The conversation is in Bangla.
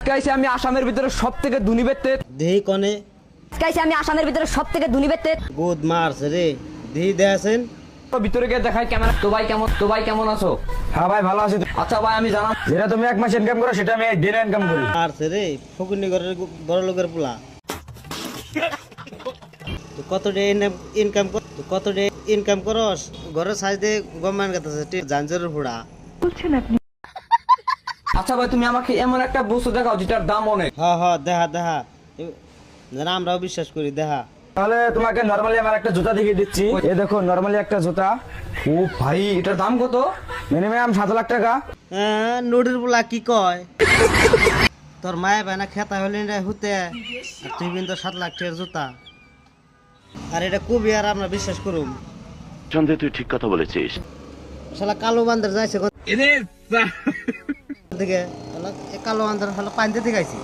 গাইছে আমি আসামের ভিতরে সবথেকে ধনী ব্যক্তি। দেহি কনে গাইছে আমি আসামের ভিতরে সবথেকে ধনী ব্যক্তি। গুদ মারছে রে, দেহি দেখাছেন। তো ভিতরে গিয়ে দেখাই ক্যামেরা। তো ভাই কেমন আছো? হ্যাঁ ভাই ভালো আছি। আচ্ছা ভাই আমি জানাম যেটা তুমি এক মাস ইনকাম করো সেটা আমি দিনে ইনকাম করি। মারছে রে, ফকুনি ঘরের বড় লোকের পোলা। তো কত ডে ইনকাম করস? ঘরের সাইজ দিয়ে গমান গাতাছে জাঞ্জরের ফোড়া। আচ্ছা ভাই তুমি আমাকে এমন একটা বস্তু দেখাও যেটার দাম অনেক। হ্যাঁ দেহা যেন আমরাও বিশ্বাস করি, দেহা। তাহলে তোমাকে নরমালি আমার একটা জুতা দেখিয়ে দিচ্ছি। এই দেখো নরমালি একটা জুতা, ও ভাই এটার দাম কত? মিনিমাম 7 লাখ টাকা। হ্যাঁ, নোডের পোলা কি কয়? তোর মায়ে বায়না খেতা হলি না হুতে, আর তুই কিন্তু 7 লাখ টাকার জুতা। আর এটা কবি আর আমরা বিশ্বাস করুম? সন্দেহ, তুই ঠিক কথা বলেছিস। শালা কালো বান্দর যাইছে দিকে, কালো বান্দর পানি দিতে গাইছি।